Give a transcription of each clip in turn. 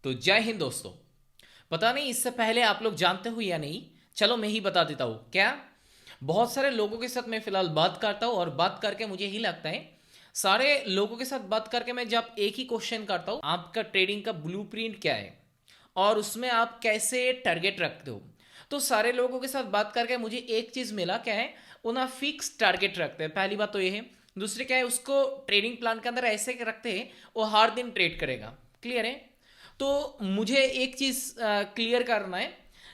तो जय हिंद दोस्तों। पता नहीं इससे पहले आप लोग जानते हो या नहीं, चलो मैं ही बता देता हूँ क्या। बहुत सारे लोगों के साथ मैं फिलहाल बात करता हूँ और बात करके मुझे ही लगता है सारे लोगों के साथ बात करके मैं जब एक ही क्वेश्चन करता हूँ, आपका ट्रेडिंग का ब्लूप्रिंट क्या है और उसमें आप कैसे टारगेट रखते हो। तो सारे लोगों के साथ बात करके मुझे एक चीज़ मिला क्या है, उन्हें फिक्स टारगेट रखते हैं। पहली बात तो ये है। दूसरी क्या है, उसको ट्रेडिंग प्लान के अंदर ऐसे रखते हैं वो हर दिन ट्रेड करेगा। क्लियर है। तो मुझे एक चीज़ क्लियर करना है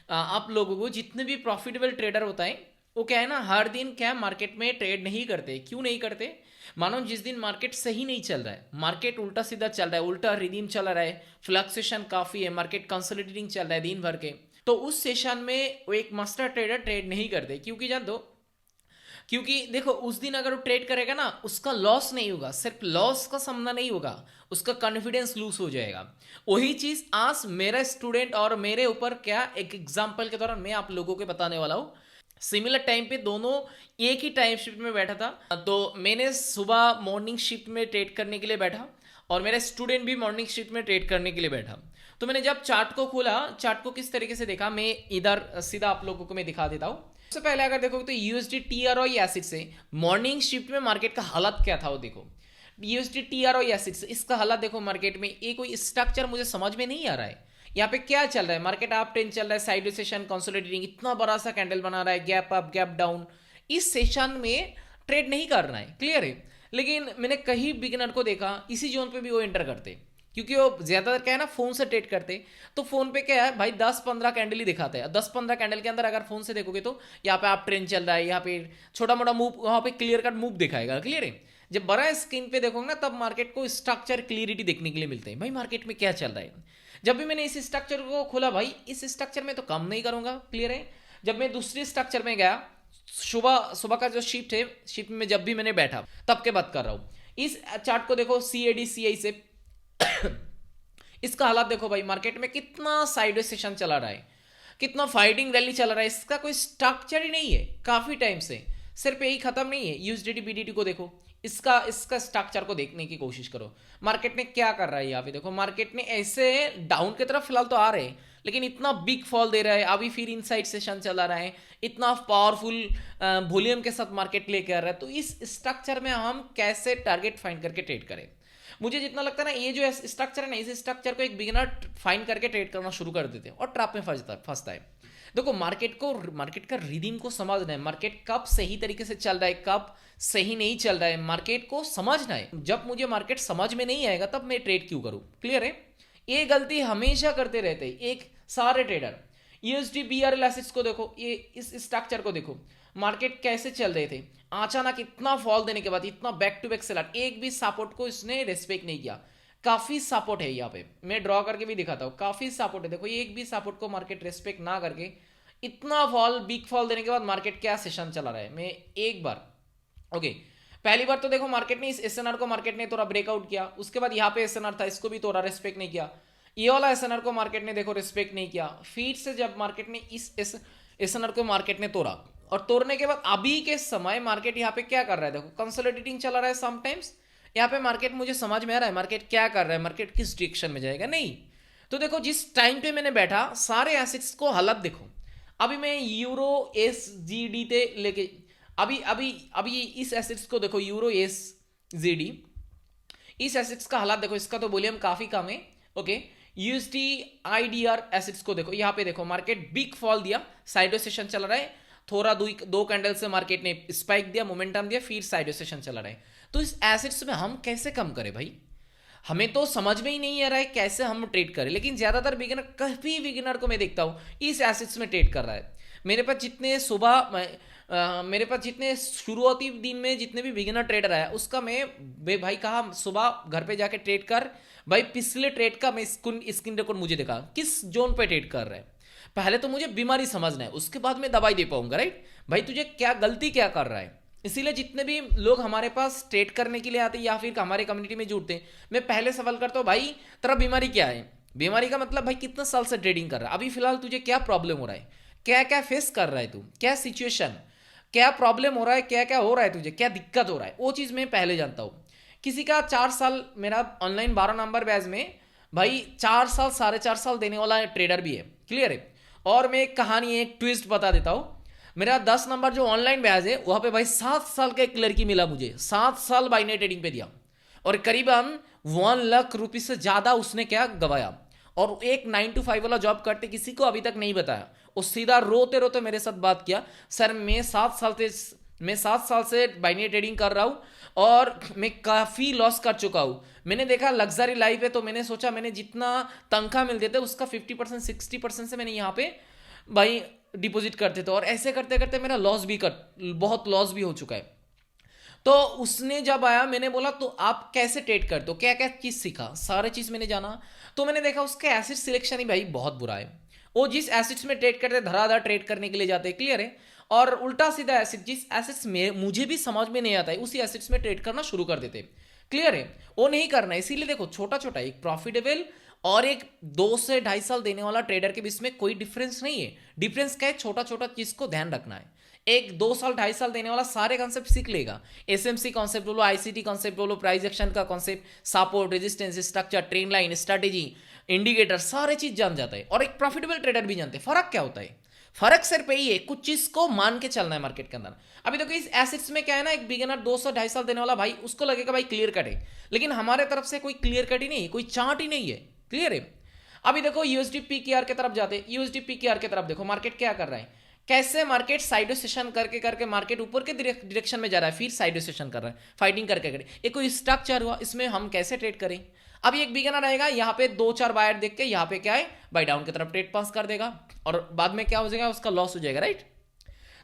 आप लोगों को, जितने भी प्रॉफिटेबल ट्रेडर होता है वो क्या है ना, हर दिन क्या मार्केट में ट्रेड नहीं करते। क्यों नहीं करते? मानो जिस दिन मार्केट सही नहीं चल रहा है, मार्केट उल्टा सीधा चल रहा है, उल्टा रिदीम चल रहा है, फ्लक्सेशन काफ़ी है, मार्केट कंसोलिडेटिंग चल रहा है दिन भर के, तो उस सेशन में वो एक मास्टर ट्रेडर ट्रेड नहीं करते। क्योंकि जान दो, क्योंकि देखो उस दिन अगर वो ट्रेड करेगा ना, उसका लॉस नहीं होगा, सिर्फ लॉस का सामना नहीं होगा, उसका कॉन्फिडेंस लूज हो जाएगा। वही चीज आज मेरा स्टूडेंट और मेरे ऊपर क्या एक एग्जांपल के दौरान मैं आप लोगों को बताने वाला हूँ। सिमिलर टाइम पे दोनों एक ही टाइम शिफ्ट में बैठा था, तो मैंने सुबह मॉर्निंग शिफ्ट में ट्रेड करने के लिए बैठा और मेरा स्टूडेंट भी मॉर्निंग शिफ्ट में ट्रेड करने के लिए बैठा। तो मैंने जब चार्ट को खोला, चार्ट को किस तरीके से देखा, मैं इधर सीधा आप लोगों को मैं दिखा देता हूँ। सबसे पहले अगर देखो तो यूएसडी टीआरओ एसिड से मॉर्निंग शिफ्ट में मार्केट का हालत क्या था वो देखो। यूएसडी टीआरओ एसिड से इसका हालत देखो मार्केट में, ये कोई स्ट्रक्चर मुझे समझ में नहीं आ रहा है। यहाँ पे क्या चल रहा है, मार्केट अप ट्रेंड चल रहा है, साइड सेशन कंसोलिडेटिंग, इतना बड़ा सा कैंडल बना रहा है, गैप अप गैप डाउन। इस सेशन में ट्रेड नहीं करना है, क्लियर है। लेकिन मैंने कई बिगिनर को देखा इसी जोन पे भी वो एंटर करते, क्योंकि वो ज्यादातर क्या है ना फोन से ट्रेड करते। तो फोन पे क्या है भाई, 10-15 कैंडल ही दिखाते हैं। 10-15 कैंडल के अंदर अगर फोन से देखोगे तो यहाँ पे आप ट्रेंड चल रहा है, यहाँ पे छोटा मोटा मूव, वहाँ पे क्लियर कट मूव दिखाएगा, क्लियर है। जब बड़ा स्क्रीन पे देखोगे ना, तब मार्केट को स्ट्रक्चर क्लियरिटी देखने के लिए मिलते हैं, भाई मार्केट में क्या चल रहा है। जब भी मैंने इस स्ट्रक्चर को खोला, भाई इस स्ट्रक्चर में तो काम नहीं करूंगा, क्लियर है। जब मैं दूसरी स्ट्रक्चर में गया, सुबह सुबह का जो शिफ्ट है, शिफ्ट में जब भी मैंने बैठा तब के बात कर रहा हूँ। इस चार्ट को देखो, सी ए डी सी आई से इसका हालात देखो भाई, मार्केट में कितना साइडवे सेशन चला रहा है, कितना फाइटिंग रैली चल रहा है, इसका कोई स्ट्रक्चर ही नहीं है काफी टाइम से। सिर्फ यही खत्म नहीं है, यूएसडीटी बीडीटी को देखो, इसका इसका स्ट्रक्चर को देखने की कोशिश करो। मार्केट ने क्या कर रहा है यहाँ पे देखो, मार्केट ने ऐसे डाउन की तरफ फिलहाल तो आ रहे हैं, लेकिन इतना बिग फॉल दे रहा है, अभी फिर इनसाइड सेशन चला रहा है, इतना पावरफुल वॉल्यूम के साथ मार्केट लेके आ रहा है। तो इस स्ट्रक्चर में हम कैसे टारगेट फाइंड करके ट्रेड करें? मुझे जितना लगता है ना, ये जो स्ट्रक्चर है ना, इस स्ट्रक्चर को एक बिगिनर फाइंड करके ट्रेड करना शुरू कर देते हैं और ट्रैप में फंसता है। देखो मार्केट का रिदम को समझना है, मार्केट कब सही तरीके से चल रहा है, कब सही नहीं चल रहा है, मार्केट को समझना है। जब मुझे मार्केट समझ में नहीं आएगा तब मैं ट्रेड क्यों करूं, क्लियर है। ये गलती हमेशा करते रहते हैं एक सारे ट्रेडर। यूएसडी बीआरएल एसिड्स को देखो, ये इस स्ट्रक्चर को देखो, मार्केट कैसे चल रहे थे, अचानक इतना फॉल देने के बाद इतना बैक टू बैक सेलर, एक भी सपोर्ट को इसने रेस्पेक्ट नहीं किया। काफी सपोर्ट है यहाँ पे, मैं ड्रॉ करके भी दिखाता हूँ, काफी सपोर्ट है। देखो एक भी सपोर्ट को मार्केट रेस्पेक्ट ना करके इतना फॉल, बिग फॉल देने के बाद मार्केट क्या सेशन चला रहा है। मैं एक बार ओके, पहली बार तो देखो मार्केट ने इस एसएनआर को मार्केट ने थोड़ा ब्रेकआउट किया, उसके बाद यहाँ पे एसएनआर था, इसको भी थोड़ा रेस्पेक्ट नहीं किया। ये वाला एसएनआर को मार्केट ने देखो रेस्पेक्ट नहीं किया। फिर से जब मार्केट ने इस एसएनआर को मार्केट ने तोड़ा, और तोड़ने के बाद अभी के समय मार्केट यहाँ पे क्या कर रहा है, देखो कंसोलिडेटिंग चला रहा है समटाइम्स। यहाँ पे मार्केट मुझे समझ में आ रहा है मार्केट क्या कर रहा है, मार्केट किस डायरेक्शन में जाएगा नहीं। तो देखो जिस टाइम पे मैंने बैठा, सारे एसेट्स को हालत देखो। अभी मैं यूरो एस जी डी ते लेके, अभी अभी अभी इस एसेट्स को देखो, यूरो एस जी डी, इस एसेट्स का हालात देखो, इसका तो वॉल्यूम काफी कम है। ओके, यूएसडी आईडीआर एसेट्स को देखो, यहाँ पे देखो मार्केट बिग फॉल दिया, साइडो सेशन चल रहा है, थोड़ा दो कैंडल से मार्केट ने स्पाइक दिया, मोमेंटम दिया, फिर साइडो सेशन चला रहा है। तो इस एसेट्स में हम कैसे कम करें भाई, हमें तो समझ में ही नहीं आ रहा है कैसे हम ट्रेड करें। लेकिन ज्यादातर बिगिनर, कभी बिगिनर को मैं देखता हूँ इस एसेट्स में ट्रेड कर रहा है। मेरे पास जितने मेरे पास जितने शुरुआती दिन में जितने भी बिगिनर ट्रेडर आया, उसका मैं भाई कहा सुबह घर पे जाके ट्रेड कर भाई, पिछले ट्रेड का मैं स्क्रीन रिकॉर्ड मुझे देखा किस जोन पे ट्रेड कर रहा है। पहले तो मुझे बीमारी समझना है, उसके बाद मैं दवाई दे पाऊंगा, राइट भाई तुझे क्या गलती क्या कर रहा है। इसीलिए जितने भी लोग हमारे पास ट्रेड करने के लिए आते हैं या फिर हमारे कम्युनिटी में जुड़ते हैं, मैं पहले सवाल करता हूँ भाई तेरा बीमारी क्या है। बीमारी का मतलब भाई कितना साल से ट्रेडिंग कर रहा है, अभी फिलहाल तुझे क्या प्रॉब्लम हो रहा है, क्या क्या फेस कर रहा है तू, क्या सिचुएशन, क्या प्रॉब्लम हो रहा है, क्या क्या हो रहा है तुझे, क्या दिक्कत हो रहा है, वो चीज़ मैं पहले जानता हूँ। किसी का 4 साल मेरा ऑनलाइन 12 नंबर बैच में भाई 4 साल 4.5 साल देने वाला ट्रेडर भी है, क्लियर है। और मैं एक कहानी, एक ट्विस्ट बता देता हूं। मेरा 10 नंबर जो ऑनलाइन ब्याज है वहां पे भाई 7 साल का एक लड़की मिला मुझे, 7 साल बाइनरी ट्रेडिंग पे दिया, और करीबन 1 लाख रुपए से ज्यादा उसने क्या गवाया। और एक 9 to 5 वाला जॉब करते किसी को अभी तक नहीं बताया। वो सीधा रोते रोते मेरे साथ बात किया, सर मैं 7 साल से बाइनरी ट्रेडिंग कर रहा हूं और मैं काफी लॉस कर चुका हूं। मैंने देखा लग्जरी लाइफ है, तो मैंने सोचा मैंने जितना तनख्वाह मिल देते उसका 50% 60% से मैंने यहाँ पे भाई डिपॉजिट करते थे, और ऐसे करते करते मेरा बहुत लॉस भी हो चुका है। तो उसने जब आया, मैंने बोला तो आप कैसे ट्रेड करते हो, क्या क्या चीज सीखा, सारे चीज मैंने जाना। तो मैंने देखा उसका एसिड सिलेक्शन ही भाई बहुत बुरा है। वो जिस एसिड्स में ट्रेड करते धड़ाधड़ ट्रेड करने के लिए जाते हैं, क्लियर है, और उल्टा सीधा एसिड, जिस एसिड्स में मुझे भी समझ में नहीं आता है उसी एसिड्स में ट्रेड करना शुरू कर देते, क्लियर है। वो नहीं करना है। इसीलिए देखो छोटा छोटा एक प्रॉफिटेबल और एक 2 से 2.5 साल देने वाला ट्रेडर के बीच में कोई डिफरेंस नहीं है। डिफरेंस क्या है, छोटा छोटा चीज को ध्यान रखना है। एक 2 साल 2.5 साल देने वाला सारे कॉन्सेप्ट सीख लेगा, एसएमसी कॉन्सेप्ट बोलो, आईसीटी कॉन्सेप्ट बोलो, प्राइस एक्शन का concept, support resistance structure, train line, strategy, indicator, सारे चीज जान जाता है। और एक प्रॉफिटेबल ट्रेडर भी जानते हैं। फर्क क्या होता है, फर्क सिर्फ यही है, कुछ चीज को मान के चलना है मार्केट के अंदर। अभी देखो इस एसेट्स में क्या है ना, एक बिगिनर 2 से 2.5 साल देने वाला भाई उसको लगेगा भाई क्लियर कट है, लेकिन हमारे तरफ से कोई क्लियर कट ही नहीं है, कोई चार्ट ही नहीं है, क्लियर है। अभी देखो यूएसडी पीकेआर की तरफ जाते, यूएसडी पीकेआर की तरफ देखो मार्केट क्या कर रहा है, कैसे मार्केट साइडो सेशन करके करके मार्केट ऊपर के डायरेक्शन में जा रहा है, फिर साइडो सेशन कर रहा है, फाइटिंग करके करके। एक कोई स्ट्रक्चर हुआ, इसमें हम कैसे ट्रेड करें। अभी एक बिगिनर रहेगा, यहाँ पे 2-4 बायर देख के यहाँ पे क्या है बाय डाउन की तरफ ट्रेड पास कर देगा, और बाद में क्या हो जाएगा, उसका लॉस हो जाएगा, राइट।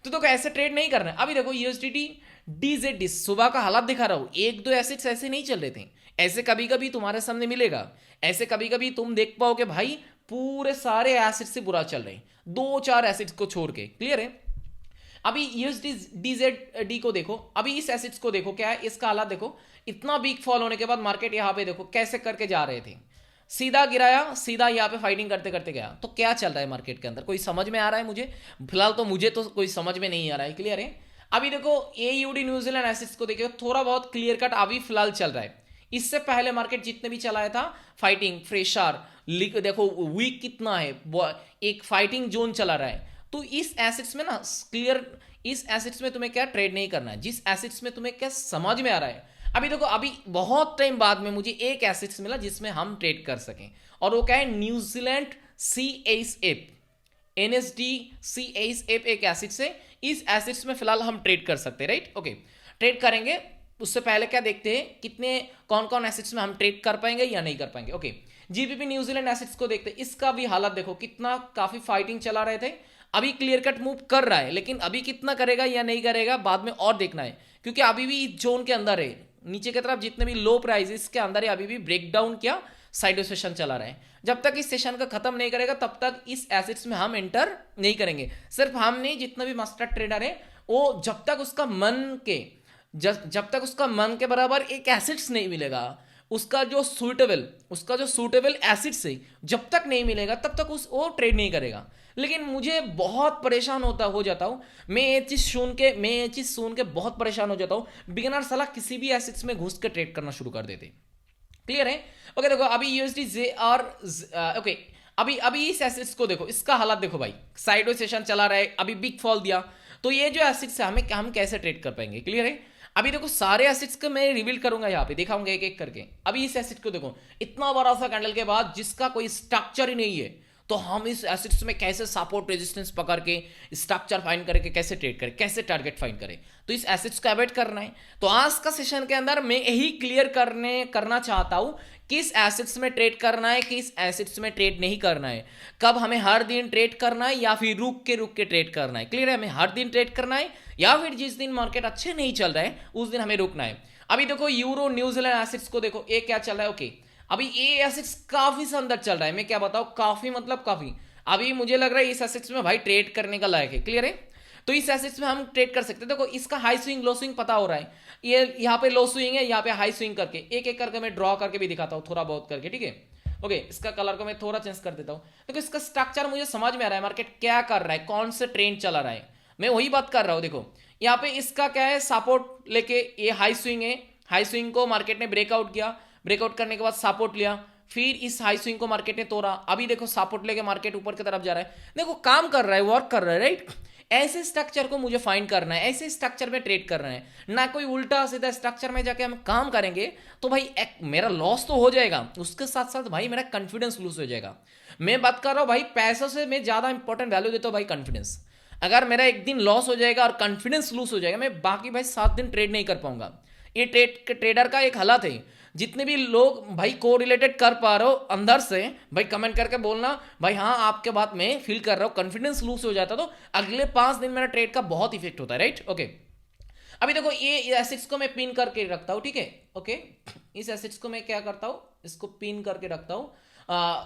तो ऐसे ट्रेड नहीं करना है। अभी देखो यूएसडीटी डीजेडी सुबह का हालात दिखा रहा हूं, 1-2 एसेट्स ऐसे नहीं चल रहे थे, ऐसे कभी कभी तुम्हारे सामने मिलेगा, ऐसे कभी कभी तुम देख पाओगे भाई पूरे सारे एसेट्स से बुरा चल रहे हैं, 2-4 एसेट्स को छोड़ के, क्लियर है। अभी यूएसडी डीजेडी को देखो, अभी इस एसेट्स को देखो क्या है इसका हालात देखो, इतना वीक फॉल होने के बाद मार्केट यहां पे देखो कैसे करके जा रहे थे, सीधा गिराया, सीधा यहाँ पे फाइटिंग करते करते गया। तो क्या चल रहा है मार्केट के अंदर, कोई समझ में आ रहा है मुझे, फिलहाल तो मुझे तो कोई समझ में नहीं आ रहा है, क्लियर है। अभी देखो एयूडी न्यूजीलैंड एसेट्स को देखो, थोड़ा बहुत क्लियर कट अभी फिलहाल चल रहा है। इससे पहले मार्केट जितने भी चलाया था फाइटिंग फ्रेशर देखो वीक कितना है, एक फाइटिंग जोन चला रहा है। तो इस एसेट्स में ना क्लियर, इस एसेट्स में तुम्हें क्या ट्रेड नहीं करना है, जिस एसेट्स में तुम्हें क्या समझ में आ रहा है। अभी देखो अभी बहुत टाइम बाद में मुझे एक एसेट्स मिला जिसमें हम ट्रेड कर सकें, और वो क्या है, न्यूजीलैंड CHF, NSD CHF एक एसेट्स है। इस एसेट्स में फिलहाल हम ट्रेड कर सकते हैं, राइट, ओके, ट्रेड करेंगे। उससे पहले क्या देखते हैं कितने कौन कौन एसेट्स में हम ट्रेड कर पाएंगे या नहीं कर पाएंगे, ओके। जीबीपी न्यूजीलैंड एसेट्स को देखते हैं, इसका भी हालत देखो कितना काफी फाइटिंग चला रहे थे, अभी क्लियर कट मूव कर रहा है, लेकिन अभी कितना करेगा या नहीं करेगा बाद में और देखना है, क्योंकि अभी भी जोन के अंदर है, नीचे की तरफ जितने भी लो प्राइस के अंदर है, अभी भी ब्रेकडाउन क्या साइडो सेशन चला रहा है। जब तक इस सेशन का खत्म नहीं करेगा तब तक इस एसेट्स में हम एंटर नहीं करेंगे। सिर्फ हम नहीं, जितना भी मास्टर ट्रेडर है वो जब तक उसका मन के जब तक उसका मन के बराबर एक एसेट्स नहीं मिलेगा, उसका जो सूटेबल एसिड्स है जब तक नहीं मिलेगा तब तक वो ट्रेड नहीं करेगा। लेकिन मुझे बहुत परेशान हो जाता हूँ मैं ये चीज़ सुन के बहुत परेशान हो जाता हूँ। बिगिनर साला किसी भी एसिड्स में घुस के ट्रेड करना शुरू कर देते, क्लियर है। ओके देखो अभी यूएसडी जे और ओके, अभी इस एसिड्स को देखो, इसका हालत देखो भाई, साइडो सेशन चला रहा है, अभी बिग फॉल दिया। तो ये जो एसिड्स है हम कैसे ट्रेड कर पाएंगे, क्लियर है। अभी देखो सारे एसिड्स को मैं रिवील करूंगा, यहाँ पे दिखाऊंगा एक एक करके। अभी इस एसिड को देखो, इतना बड़ा सा कैंडल के बाद जिसका कोई स्ट्रक्चर ही नहीं है, तो हम इस एसिड्स में कैसे सपोर्ट रेजिस्टेंस पकड़ के स्ट्रक्चर फाइंड करके कैसे ट्रेड करें, कैसे टारगेट फाइंड करें। तो इस एसिड्स को अवॉइड करना है। तो आज का सेशन के अंदर मैं यही क्लियर करना चाहता हूं किस एसिड्स में ट्रेड करना है, किस एसिड्स में ट्रेड नहीं करना है, कब हमें हर दिन ट्रेड करना है या फिर रुक के ट्रेड करना है, क्लियर है। हमें हर दिन ट्रेड करना है या फिर जिस दिन मार्केट अच्छे नहीं चल रहा है उस दिन हमें रुकना है। अभी देखो यूरो न्यूजीलैंड एसिड्स को देखो, ये क्या चल रहा है, ओके। अभी ये एसिड्स काफी अंदर चल रहा है, मैं क्या बताऊं, काफी मतलब काफी। अभी मुझे लग रहा है इस एसिड्स में भाई ट्रेड करने का लायक है, क्लियर है। तो इस एसिड्स में हम ट्रेड कर सकते हैं। देखो इसका हाई स्विंग लो स्विंग पता हो रहा है, ये यहाँ पे लो स्विंग है, यहाँ पे हाई स्विंग करके एक एक करके मैं ड्रॉ करके भी दिखाता हूँ थोड़ा बहुत करके, ठीक है। ओके इसका कलर को मैं थोड़ा चेंज कर देता हूँ। देखो इसका स्ट्रक्चर मुझे समझ में आ रहा है, मार्केट क्या कर रहा है, कौन से ट्रेंड चला रहा है, मैं वही बात कर रहा हूँ। देखो यहाँ पे इसका क्या है, सपोर्ट लेके ये हाई स्विंग है, हाई स्विंग को मार्केट ने ब्रेकआउट किया, ब्रेकआउट करने के बाद सपोर्ट लिया, फिर इस हाई स्विंग को मार्केट ने तोड़ा, अभी देखो सपोर्ट लेके मार्केट ऊपर की तरफ जा रहा है। देखो काम कर रहा है, वर्क कर रहा है, राइट। ऐसे स्ट्रक्चर को मुझे फाइंड करना है, ऐसे स्ट्रक्चर में ट्रेड करना है, ना कोई उल्टा सीधा स्ट्रक्चर में जाके हम काम करेंगे तो भाई मेरा लॉस तो हो जाएगा, उसके साथ साथ भाई मेरा कॉन्फिडेंस लूज हो जाएगा। मैं बात कर रहा हूँ भाई, पैसों से मैं ज्यादा इंपॉर्टेंट वैल्यू देता हूँ भाई कॉन्फिडेंस। अगर मेरा एक दिन लॉस हो जाएगा और कॉन्फिडेंस लूज हो जाएगा, मैं बाकी भाई 7 दिन ट्रेड नहीं कर पाऊंगा। ये ट्रेडर का एक हालत है। जितने भी लोग भाई को रिलेटेड कर पा रहे हो अंदर से, भाई कमेंट करके बोलना भाई हाँ आपके बात में फील कर रहा हूँ, कॉन्फिडेंस लूज हो जाता तो अगले 5 दिन मेरा ट्रेड का बहुत इफेक्ट होता है, राइट। ओके, अभी देखो ये एसेट्स को मैं पिन करके रखता हूँ, ठीक है। ओके, इस एसेट्स को मैं क्या करता हूँ, इसको पिन करके रखता हूँ।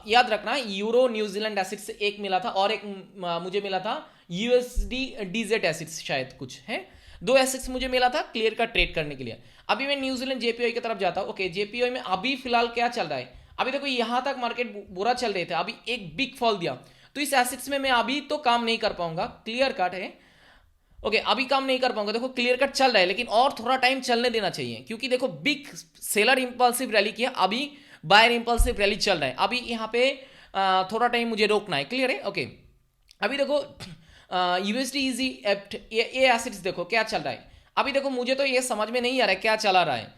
याद रखना यूरो न्यूजीलैंड एसिड से एक मिला था और एक मुझे मिला था यूएसडी डीजेड एसिड्स, शायद कुछ है, 2 एसिड्स मुझे मिला था क्लियर का ट्रेड करने के लिए। अभी मैं न्यूजीलैंड जेपीओ की तरफ जाता हूं। ओके, जेपीओ में अभी फिलहाल क्या चल रहा है, अभी देखो यहां तक मार्केट बुरा चल रहे थे, अभी एक बिग फॉल दिया, तो इस एसिड्स में मैं अभी तो काम नहीं कर पाऊंगा, क्लियर कट है। ओके, अभी काम नहीं कर पाऊंगा, देखो क्लियर कट चल रहा है, लेकिन और थोड़ा टाइम चलने देना चाहिए, क्योंकि देखो बिग सेलर इंपल्सिव रैली किया, अभी बायर इंपल्सिव रैली चल रहा है, अभी यहाँ पे थोड़ा टाइम मुझे रोकना है, क्लियर है। ओके, अभी देखो यूएसडी इजी ये एसिड्स देखो क्या चल रहा है। अभी देखो मुझे तो ये समझ में नहीं आ रहा है क्या चला रहा है,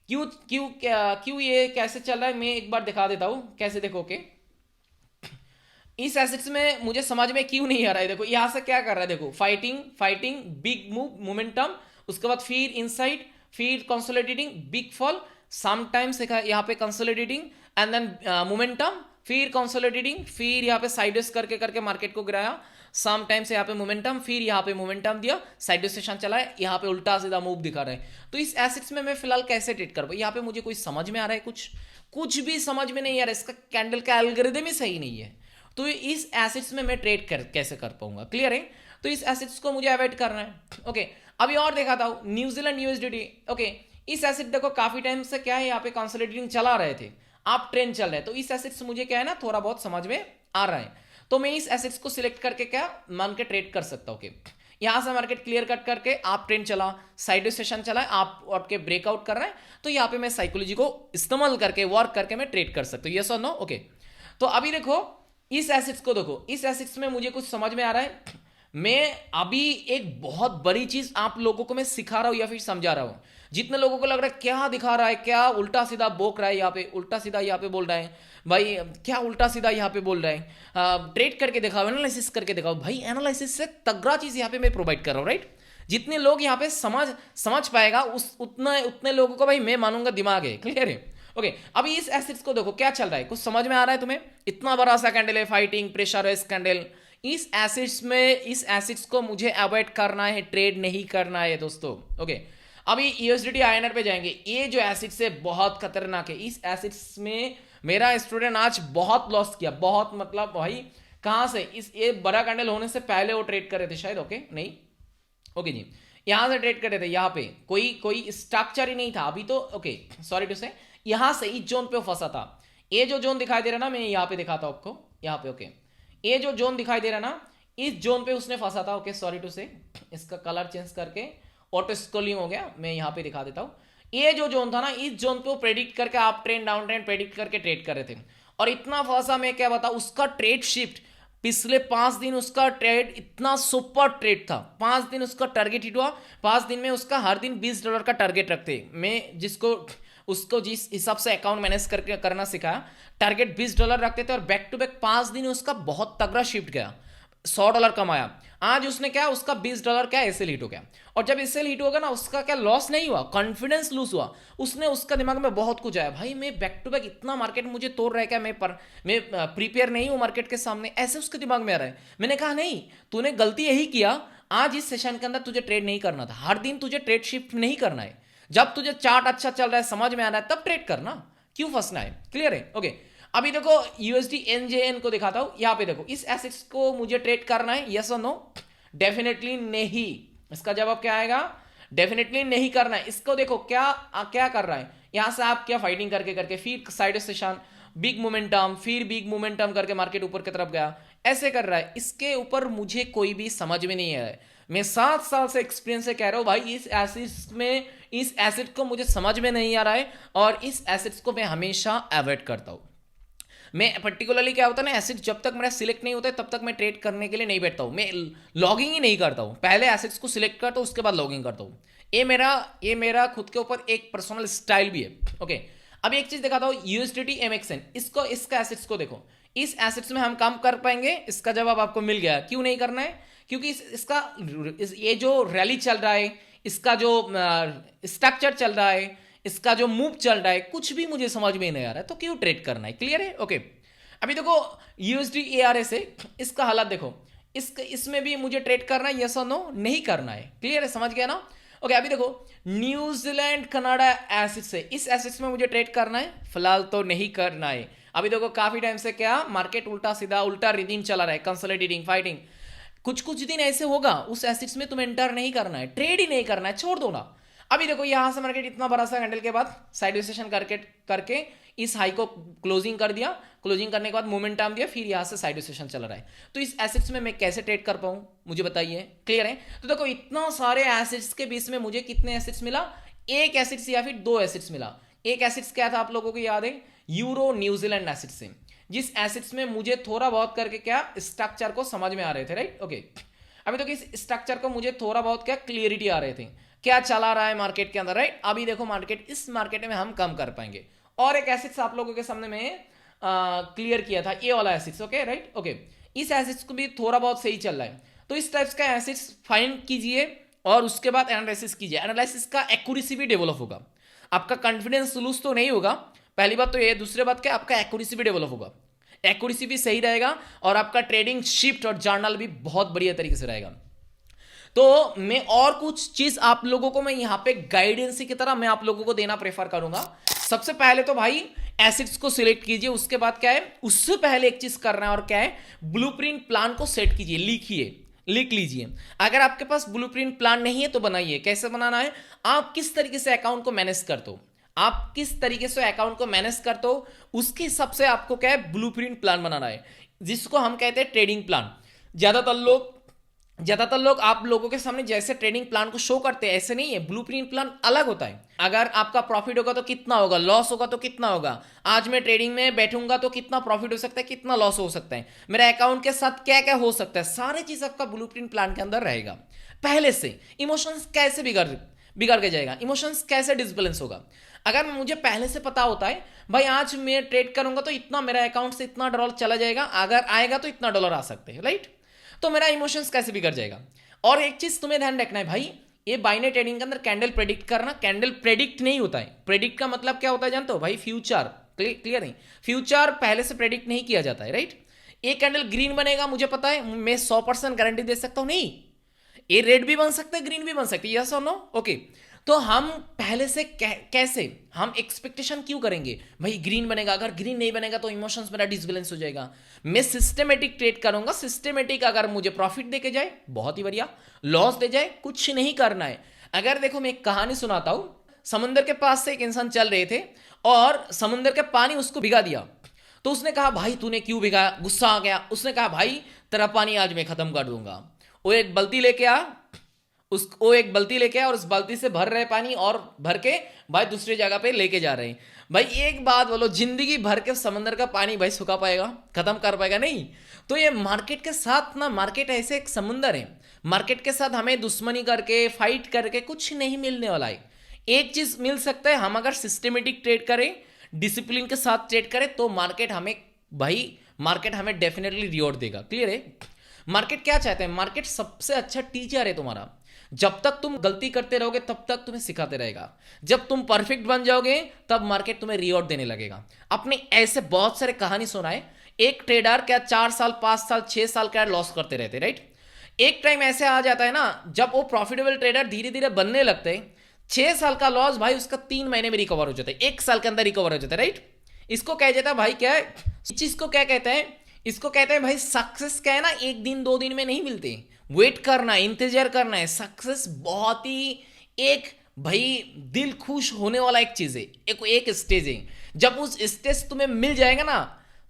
क्यों क्यों क्यों ये कैसे चल रहा है, मैं एक बार दिखा देता हूं कैसे। देखो ओके, इस एसिड्स में मुझे समझ में क्यों नहीं आ रहा है। देखो यहां से क्या कर रहा है, देखो fighting fighting big move momentum, उसके बाद फिर इनसाइड, फिर कंसोलिडेटिंग बिग फॉल, समटाइम्स यहाँ पे कंसोलिडेटिंग एंड देन मोमेंटम, फिर कंसोलिडेटिंग, फिर यहाँ पे साइडवेज करके करके मार्केट को गिराया, समटाइम्स यहाँ पे मोमेंटम, फिर यहाँ पे मोमेंटम दिया, साइडवेज सेशन चला है, यहाँ पे उल्टा सीधा मूव दिखा रहा है। तो इस एसिड्स में मैं फिलहाल कैसे ट्रेड कर पाऊँ, यहाँ पे मुझे कोई समझ में आ रहा है, कुछ भी समझ में नहीं आ रहा है, इसका कैंडल का एल्गोरिथम ही सही नहीं है, तो इस एसिड्स में मैं ट्रेड कैसे कर पाऊंगा, क्लियर है। तो इस एसिड्स को मुझे अवॉइड करना है। ओके, अभी और देखा था न्यूजीलैंड यूएसडीटी। ओके, इस एसिड देखो काफी टाइम से क्या है यहाँ पे कंसोलिडेटिंग चला रहे थे, आप ट्रेंड चल रहे हैं, तो इस एसिड्स मुझे क्या है ना थोड़ा बहुत समझ में आ रहा है, तो मैं इस एसिड्स को सिलेक्ट करके क्या मान के ट्रेड कर सकता हूँ। यहां से मार्केट क्लियर कट करके आप ट्रेंड चला, साइड सेशन चला है, आप आपके ब्रेकआउट कर रहे हैं, तो यहाँ पे मैं साइकोलॉजी को इस्तेमाल करके वर्क करके मैं ट्रेड कर सकता हूँ, यस और नो। ओके, तो अभी देखो इस एसिड्स को देखो, इस एसिड्स में मुझे कुछ समझ में आ रहा है। मैं अभी एक बहुत बड़ी चीज आप लोगों को मैं सिखा रहा हूं या फिर समझा रहा हूं। जितने लोगों को लग रहा है क्या दिखा रहा है, क्या उल्टा सीधा बोक रहा है, यहाँ पे उल्टा सीधा यहाँ पे बोल रहा है, भाई क्या उल्टा सीधा यहाँ पे बोल रहा है, ट्रेड करके दिखाओ, एनालिसिस करके दिखाओ। भाई एनालिसिस से तगड़ा चीज यहाँ पे मैं प्रोवाइड कर रहा हूँ, राइट। जितने लोग यहाँ पे समझ पाएगा उतने लोगों को भाई मैं मानूंगा दिमाग है, क्लियर है। ओके, अभी इस एसिड्स को देखो क्या चल रहा है, कुछ समझ में आ रहा है तुम्हें, इतना बड़ा सा कैंडल है, फाइटिंग प्रेशर कैंडल, इस एसिड्स में इस एसिड्स को मुझे अवॉइड करना है, ट्रेड नहीं करना है दोस्तों। ओके, अभी यूएसडीटी आईएनआर पे जाएंगे, ये जो एसिड्स है बहुत खतरनाक है, इस एसिड्स में मेरा स्टूडेंट आज बहुत लॉस किया, बहुत मतलब भाई कहां से, इस ये बड़ा कैंडल होने से पहले वो ट्रेड कर रहे थे शायद, ओके नहीं, ओके जी, यहां से ट्रेड कर रहे थे, यहाँ पे कोई स्ट्रक्चर ही नहीं था अभी तो। ओके, सॉरी टू से, यहां से इस जोन पे फंसा था, ये जो जोन दिखाई दे रहा ना, मैं यहाँ पे दिखाता हूं आपको, यहाँ पे। ओके, ये जो जोन दिखाई दे रहा ना, इस जोन पे उसने फंसा था। ओके, सॉरी टू से, इसका कलर चेंज करके ऑटो स्क्रॉलिंग हो गया, मैं यहाँ पे दिखा देता हूँ। ये जो जोन था ना, इस जोन पे वो प्रेडिक्ट करके आप ट्रेंड डाउन ट्रेंड प्रेडिक्ट करके ट्रेड कर रहे थे, और इतना फंसा, मैं क्या बता, उसका ट्रेड शिफ्ट पिछले 5 दिन उसका ट्रेड इतना सुपर ट्रेड था, 5 दिन उसका टारगेट हिट हुआ, 5 दिन में उसका हर दिन $20 का टारगेट रखते, मैं जिसको उसको जिस हिसाब से अकाउंट मैनेज करके करना सिखाया, टारगेट $20 रखते थे, और बैक टू बैक 5 दिन उसका बहुत तगड़ा शिफ्ट गया, $100 कमाया। आज उसने क्या, उसका $20 क्या एसएल हिट हो गया, और जब एसएल हिट होगा ना, उसका क्या लॉस नहीं हुआ, कॉन्फिडेंस लूज हुआ, उसने उसका दिमाग में बहुत कुछ आया, भाई मैं बैक टू बैक इतना मार्केट मुझे तोड़ रहा है क्या, मैं प्रिपेयर नहीं हूं मार्केट के सामने, ऐसे उसके दिमाग में आ रहा है। मैंने कहा नहीं, तूने गलती यही किया, आज इस सेशन के अंदर तुझे ट्रेड नहीं करना था, हर दिन तुझे ट्रेड शिफ्ट नहीं करना है, जब तुझे चार्ट अच्छा चल रहा है, समझ में आ रहा है, तब ट्रेड करना, क्यों फंसना है, क्लियर है। ओके, अभी देखो यूएसडी एनजेएन को दिखाता हूं, यहां पे देखो, इस एसेट्स को मुझे ट्रेड करना है, यस और नो, डेफिनेटली नहीं, इसका जवाब क्या आएगा, डेफिनेटली नहीं करना है। इसको देखो क्या क्या कर रहा है, यहां से आप क्या फाइटिंग करके करके फिर साइड सेशन, बिग मोमेंटम, फिर बिग मोमेंटम करके मार्केट ऊपर की तरफ गया, ऐसे कर रहा है। इसके ऊपर मुझे कोई भी समझ में नहीं है, मैं 7 साल से एक्सपीरियंस से कह रहा हूं भाई, इस एसिड्स में इस एसिड को मुझे समझ में नहीं आ रहा है, और इस एसिड्स को मैं हमेशा अवॉइड करता हूं, मैं पर्टिकुलरली क्या होता है ना, एसिड जब तक मेरा सिलेक्ट नहीं होता है तब तक मैं ट्रेड करने के लिए नहीं बैठता हूँ, मैं लॉगिंग ही नहीं करता हूँ, पहले एसिड्स को सिलेक्ट करता हूँ उसके बाद लॉगिंग करता हूँ। ये मेरा खुद के ऊपर एक पर्सनल स्टाइल भी है। ओके, अब एक चीज दिखाता हूँ, यूएसडीटी एमएक्सएन, इसका एसिड्स को देखो, इस एसिड्स में हम काम कर पाएंगे? इसका जवाब आपको मिल गया। क्यों नहीं करना है? क्योंकि ये जो रैली चल रहा है, इसका जो स्ट्रक्चर चल रहा है, इसका जो मूव चल रहा है, कुछ भी मुझे समझ में नहीं आ रहा है, तो क्यों ट्रेड करना है? क्लियर है? ओके, अभी देखो यूएसडी एआरएस है, इसका हालात देखो, इसमें भी मुझे ट्रेड करना है, यस और नो? नहीं करना है। क्लियर है? समझ गया ना? ओके, अभी देखो न्यूजीलैंड कनाडा एसिड्स है, इस एसिड्स में मुझे ट्रेड करना है? फिलहाल तो नहीं करना है। अभी देखो काफी टाइम से क्या मार्केट उल्टा सीधा उल्टा रिदम चला रहा है, कंसोलिडेटिंग, फाइटिंग, कुछ दिन ऐसे होगा उस एसिड्स में तुम्हें एंटर नहीं करना है, ट्रेड ही नहीं करना है, छोड़ दो ना। अभी देखो यहां से मार्केट इतना बड़ा सा कैंडल के बाद साइड सेशन करके इस हाई को क्लोजिंग कर दिया, क्लोजिंग करने के बाद मोमेंटम दिया, फिर यहां से साइड सेशन चल रहा है। तो इस एसिड्स में मैं कैसे ट्रेड कर पाऊं, मुझे बताइए। क्लियर है? तो देखो इतना सारे एसिड्स के बीच में मुझे कितने एसिड्स मिला? एक एसिड्स या फिर दो एसिड्स मिला। एक एसिड्स क्या था आप लोगों को याद है? यूरो न्यूजीलैंड एसिड से, जिस एसिड्स में मुझे थोड़ा बहुत करके क्या स्ट्रक्चर को समझ में आ रहे थे, राइट? ओके, अभी तो इस स्ट्रक्चर को मुझे थोड़ा बहुत क्या क्लियरिटी आ रहे थे, क्या चला रहा है मार्केट के अंदर, राइट? अभी देखो मार्केट, इस मार्केट में हम कम कर पाएंगे। और एक एसिड्स आप लोगों के सामने में क्लियर किया था, ये वाला एसिड्स। Okay, right? ओके, इस एसिड्स को भी थोड़ा बहुत सही चल रहा है, तो इस टाइप्स का एसिड्स फाइंड कीजिए और उसके बाद एनालिसिस कीजिए। एनालिसिस का एक्यूरेसी भी डेवलप होगा, आपका कॉन्फिडेंस लूज तो नहीं होगा, पहली बात तो ये। दूसरी बात क्या, आपका एक्यूरेसी भी डेवलप होगा, एक्यूरेसी भी सही रहेगा और आपका ट्रेडिंग शिफ्ट और जर्नल भी बहुत बढ़िया तरीके से रहेगा। तो मैं और कुछ चीज आप लोगों को मैं यहां पे गाइडेंस की तरह मैं आप लोगों को देना प्रेफर करूंगा। सबसे पहले तो भाई एसिड्स को सिलेक्ट कीजिए, उसके बाद क्या है, उससे पहले एक चीज करना है और क्या है, ब्लूप्रिंट प्लान को सेट कीजिए, लिख लीजिए। अगर आपके पास ब्लूप्रिंट प्लान नहीं है तो बनाइए। कैसे बनाना है, आप किस तरीके से अकाउंट को मैनेज करते हो, आप किस तरीके से अकाउंट को मैनेज करते हो, उसके हिसाब से आपको क्या है, ब्लूप्रिंट प्लान बनाना है, जिसको हम कहते हैं ट्रेडिंग प्लान। ज्यादातर लोग आप लोगों के सामने जैसे ट्रेडिंग प्लान को शो करते हैं ऐसे नहीं है, ब्लूप्रिंट प्लान अलग होता है। अगर आपका प्रॉफिट होगा तो कितना होगा, लॉस होगा तो कितना होगा, आज मैं ट्रेडिंग में बैठूंगा तो कितना प्रॉफिट हो सकता है, कितना लॉस हो सकता है, मेरा अकाउंट के साथ क्या क्या हो सकता है, सारी चीज आपका ब्लूप्रिंट प्लान के अंदर रहेगा पहले से। इमोशंस कैसे बिगड़ के जाएगा, इमोशंस कैसे डिसबैलेंस होगा, अगर मुझे पहले से पता होता है भाई आज मैं ट्रेड करूंगा तो इतना मेरा अकाउंट से इतना डॉलर चला जाएगा, अगर आएगा तो इतना डॉलर आ सकते हैं, राइट? तो मेरा इमोशंस कैसे बिगड़ जाएगा। और एक चीज तुम्हें ध्यान रखना है भाई, ये बाइनरी ट्रेडिंग के अंदर कैंडल प्रेडिक्ट करना, कैंडल प्रेडिक्ट नहीं होता है। प्रेडिक्ट का मतलब क्या होता है जानते हो भाई? फ्यूचर। क्लियर नहीं? फ्यूचर पहले से प्रेडिक्ट नहीं किया जाता है, राइट? एक कैंडल ग्रीन बनेगा मुझे पता है, मैं 100% गारंटी दे सकता हूं नहीं, ये रेड भी बन सकता है, ग्रीन भी बन सकती है, यस और नो? ओके, तो हम पहले से कैसे हम एक्सपेक्टेशन क्यों करेंगे भाई ग्रीन बनेगा, अगर ग्रीन नहीं बनेगा तो इमोशंस मेरा डिसबैलेंस हो जाएगा। मैं सिस्टमेटिक ट्रेड करूंगा, सिस्टमेटिक, अगर मुझे प्रॉफिट देके जाए बहुत ही बढ़िया, लॉस दे जाए कुछ नहीं करना है। अगर देखो मैं एक कहानी सुनाता हूं, समुद्र के पास से एक इंसान चल रहे थे और समुद्र के पानी उसको भिगा दिया, तो उसने कहा भाई तूने क्यों भिगाया, गुस्सा आ गया, उसने कहा भाई तेरा पानी आज मैं खत्म कर दूंगा। वो एक बाल्टी लेके आ और उस बाल्टी से भर रहे पानी और भर के भाई दूसरी जगह पे लेके जा रहे हैं। भाई एक बात बोलो, जिंदगी भर के समंदर का पानी भाई सुखा पाएगा, खत्म कर पाएगा? नहीं। तो ये मार्केट के साथ ना, मार्केट ऐसे एक समुंदर है, मार्केट के साथ हमें दुश्मनी करके फाइट करके कुछ नहीं मिलने वाला है। एक चीज मिल सकता है, हम अगर सिस्टमेटिक ट्रेड करें, डिसिप्लिन के साथ ट्रेड करें तो मार्केट हमें डेफिनेटली रिवॉर्ड देगा। क्लियर है? मार्केट क्या चाहते हैं, मार्केट सबसे अच्छा टीचर है तुम्हारा। जब तक तुम गलती करते रहोगे तब तक तुम्हें सिखाते रहेगा, जब तुम परफेक्ट बन जाओगे तब मार्केट तुम्हें रिवॉर्ड देने लगेगा। अपने ऐसे बहुत सारे कहानी सुनाए, एक ट्रेडर क्या 4 साल 5 साल 6 साल का लॉस करते रहते, राइट? एक टाइम ऐसे आ जाता है ना जब वो प्रॉफिटेबल ट्रेडर धीरे धीरे बनने लगते हैं, 6 साल का लॉस भाई उसका 3 महीने में रिकवर हो जाता है, 1 साल के अंदर रिकवर हो जाता है, राइट? इसको कह जाता है भाई, क्या है इस चीज को क्या कहते हैं, इसको कहते हैं भाई सक्सेस। क्या है ना, 1 दिन 2 दिन में नहीं मिलते, वेट करना है, इंतजार करना है। सक्सेस बहुत ही एक भाई दिल खुश होने वाला एक चीज है, एक स्टेज है। जब उस स्टेज तुम्हें मिल जाएगा ना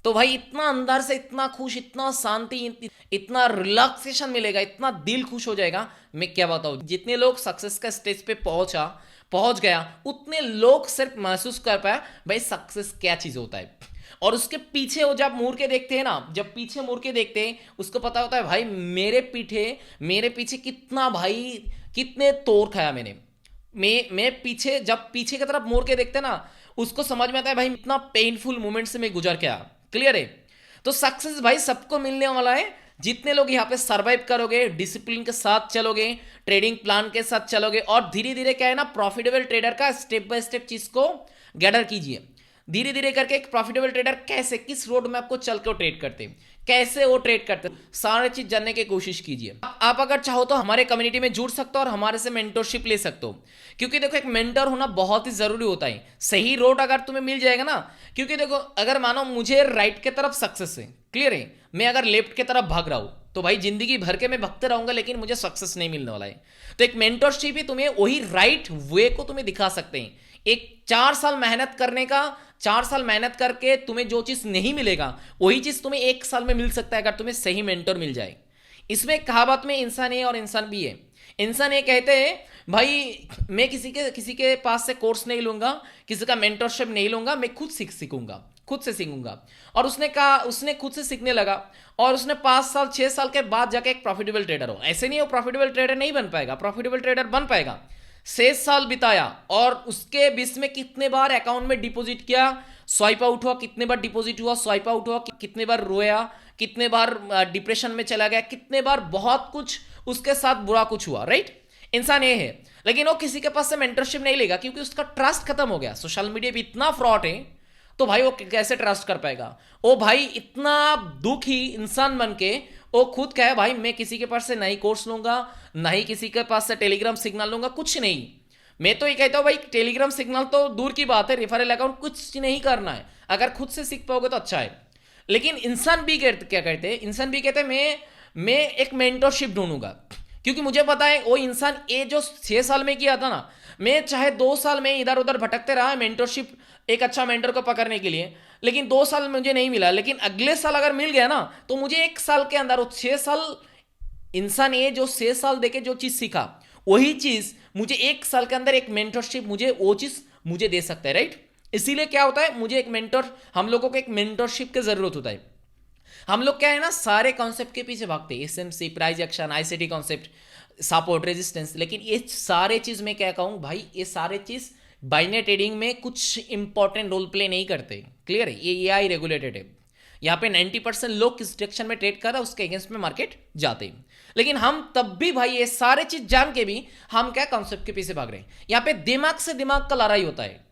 तो भाई इतना अंदर से इतना खुश, इतना शांति, इतना रिलैक्सेशन मिलेगा, इतना दिल खुश हो जाएगा, मैं क्या बताऊं। जितने लोग सक्सेस का स्टेज पे पहुंच गया उतने लोग सिर्फ महसूस कर पाया भाई सक्सेस क्या चीज होता है। और उसके पीछे वो जब मुड़ के देखते हैं ना, जब पीछे मुड़ के देखते हैं, उसको पता होता है भाई मेरे पीछे कितना भाई, कितने तोड़ खाया मैंने। मैं पीछे, जब पीछे की तरफ मोड़ के देखते ना, उसको समझ में आता है भाई इतना पेनफुल मोमेंट से मैं गुजर के आया। क्लियर है? तो सक्सेस भाई सबको मिलने वाला है। जितने लोग यहाँ पे सरवाइव करोगे, डिसिप्लिन के साथ चलोगे, ट्रेडिंग प्लान के साथ चलोगे, और धीरे धीरे क्या है ना, प्रॉफिटेबल ट्रेडर का स्टेप बाय स्टेप चीज को गैदर कीजिए। धीरे धीरे करके एक प्रॉफिटेबल ट्रेडर कैसे, किस रोड मैप को चल के ट्रेड करते हैं, कैसे वो ट्रेड करते हैं, सारी चीज जानने की कोशिश कीजिए। आप अगर चाहो तो हमारे कम्युनिटी में जुड़ सकते हो और हमारे से मेंटरशिप ले सकते हो, क्योंकि देखो एक मेंटर होना बहुत ही जरूरी होता है। सही रोड अगर तुम्हें मिल जाएगा ना, क्योंकि देखो अगर मानो मुझे राइट की तरफ सक्सेस है, क्लियर है, मैं अगर लेफ्ट की तरफ भाग रहा हूं तो भाई जिंदगी भर के मैं भगते रहूंगा, लेकिन मुझे सक्सेस नहीं मिलने वाला है। तो एक मेंटरशिप ही तुम्हें वही राइट वे को तुम्हें दिखा सकते हैं। एक 4 साल मेहनत करने का, 4 साल मेहनत करके तुम्हें जो चीज नहीं मिलेगा वही चीज तुम्हें 1 साल में मिल सकता है, अगर तुम्हें सही मेंटर मिल जाए। इसमें कहावत में इंसान ए और इंसान बी है। इंसान ये कहते हैं भाई मैं किसी के पास से कोर्स नहीं लूंगा, किसी का मेंटरशिप नहीं लूंगा, मैं खुद से सीखूंगा। और उसने कहा, उसने खुद से सीखने लगा और उसने 5 साल 6 साल के बाद जाके एक प्रॉफिटेबल ट्रेडर हो। ऐसे नहीं, वो प्रॉफिटेबल ट्रेडर नहीं बन पाएगा, प्रॉफिटेबल ट्रेडर बन पाएगा। 6 साल बिताया और उसके बीच में कितने बार अकाउंट में डिपॉजिट किया, स्वाइप आउट हुआ, कितने बार डिपॉजिट हुआ, स्वाइप आउट हुआ, कितने बार रोया, कितने बार डिप्रेशन में चला गया, कितने बार बहुत कुछ उसके साथ बुरा कुछ हुआ, राइट? इंसान ये है। लेकिन वो किसी के पास से मेंटरशिप नहीं लेगा, क्योंकि उसका ट्रस्ट खत्म हो गया। सोशल मीडिया पे इतना फ्रॉड है, तो भाई वो कैसे ट्रस्ट कर पाएगा? वो भाई इतना दुखी इंसान बन के वो खुद कहे भाई मैं किसी के पास से नहीं कोर्स लूंगा, ना ही किसी के पास से टेलीग्राम सिग्नल लूंगा, कुछ नहीं। मैं तो ये कहता हूं भाई टेलीग्राम सिग्नल तो दूर की बात है, रेफरल अकाउंट कुछ नहीं करना है। अगर खुद से सीख पाओगे तो अच्छा है। लेकिन इंसान भी क्या कहते हैं, इंसान भी कहते हैं मैं एक मेंटरशिप ढूंढूंगा, क्योंकि मुझे पता है वो इंसान ये जो 6 साल में किया था ना, मैं चाहे 2 साल में इधर उधर भटकते रहा मेंटरशिप, एक अच्छा मेंटर को पकड़ने के लिए, लेकिन 2 साल मुझे नहीं मिला। लेकिन अगले साल अगर मिल गया ना, तो मुझे 1 साल के अंदर वो 6 साल, इंसान ये जो 6 साल देके जो चीज सीखा, वही चीज मुझे 1 साल के अंदर एक मेंटरशिप मुझे वो चीज मुझे दे सकता है, राइट? इसीलिए क्या होता है, मुझे एक मेंटर, हम लोगों को एक मेंटरशिप की जरूरत होता है। हम लोग क्या है ना, सारे कॉन्सेप्ट के पीछे भागते हैं, SMC, price action, ICT concept, support, resistance. लेकिन ये सारे चीज मैं क्या कहूं भाई, ये सारे चीज बाइनरी ट्रेडिंग में कुछ इंपॉर्टेंट रोल प्ले नहीं करते। क्लियर है? ये एआई रेगुलेटेड है। यहाँ पे 90% लोग किस डायरेक्शन में ट्रेड कर रहा है उसके अगेंस्ट में मार्केट जाते हैं। लेकिन हम तब भी भाई ये सारे चीज जान के भी हम क्या कॉन्सेप्ट के पीछे भाग रहे हैं। यहाँ पे दिमाग से दिमाग का लड़ाई होता है।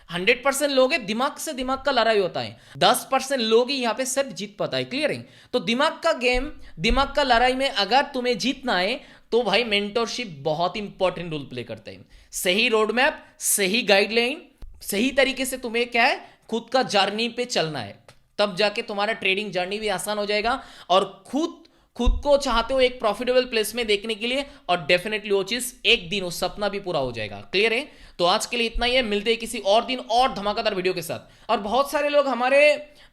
100% लोग है, दिमाग से दिमाग का लड़ाई होता है। 10% लोग ही यहाँ पे सिर्फ जीत पाता है। क्लियर है? तो दिमाग का गेम, दिमाग का लड़ाई में अगर तुम्हें जीतना है तो भाई मेंटरशिप बहुत इंपॉर्टेंट रोल प्ले करता है। सही रोड मैप, सही गाइडलाइन, सही तरीके से तुम्हें क्या है खुद का जर्नी पे चलना है, तब जाके तुम्हारा ट्रेडिंग जर्नी भी आसान हो जाएगा और खुद को चाहते हो एक प्रॉफिटेबल प्लेस में देखने के लिए, और डेफिनेटली वो चीज एक दिन वो सपना भी पूरा हो जाएगा। क्लियर है? तो आज के लिए इतना ही है, मिलते हैं किसी और दिन और धमाकेदार वीडियो के साथ। और बहुत सारे लोग हमारे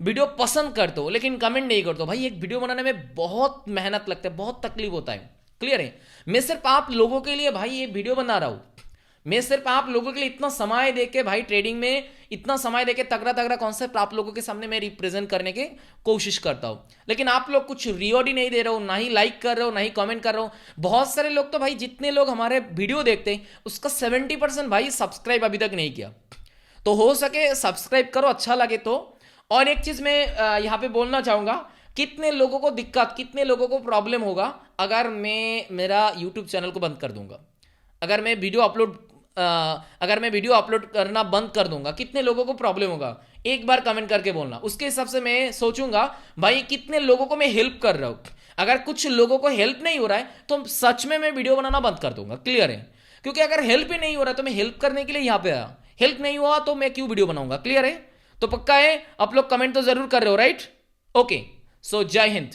वीडियो पसंद करते हो लेकिन कमेंट नहीं करते हो। भाई एक वीडियो बनाने में बहुत मेहनत लगता है, बहुत तकलीफ होता है। क्लियर है? मैं सिर्फ आप लोगों के लिए भाई ये वीडियो बना रहा हूं। मैं सिर्फ आप लोगों के लिए इतना समय देके भाई ट्रेडिंग में इतना समय देके तगड़ा तगड़ा कॉन्सेप्ट आप लोगों के सामने मैं रिप्रेजेंट करने की कोशिश करता हूं। लेकिन आप लोग कुछ रिवॉर्ड ही नहीं दे रहे हो, ना ही लाइक कर रहे हो, ना ही कमेंट कर रहे हो। बहुत सारे लोग तो भाई जितने लोग हमारे वीडियो देखते हैं उसका 70% भाई सब्सक्राइब अभी तक नहीं किया। तो हो सके सब्सक्राइब करो, अच्छा लगे तो। और एक चीज मैं यहाँ पे बोलना चाहूंगा, कितने लोगों को दिक्कत, कितने लोगों को प्रॉब्लम होगा अगर मैं मेरा यूट्यूब चैनल को बंद कर दूंगा, अगर मैं वीडियो अपलोड करना बंद कर दूंगा, कितने लोगों को प्रॉब्लम होगा? एक बार कमेंट करके बोलना। उसके हिसाब से मैं सोचूंगा भाई कितने लोगों को मैं हेल्प कर रहा हूं। अगर कुछ लोगों को हेल्प नहीं हो रहा है तो सच में मैं वीडियो बनाना बंद कर दूंगा। क्लियर है? क्योंकि अगर हेल्प ही नहीं हो रहा है तो मैं हेल्प करने के लिए यहां पे आया, हेल्प नहीं हुआ तो मैं क्यों वीडियो बनाऊंगा? क्लियर है? तो पक्का है आप लोग कमेंट तो जरूर कर रहे हो, राइट? ओके, सो जय हिंद।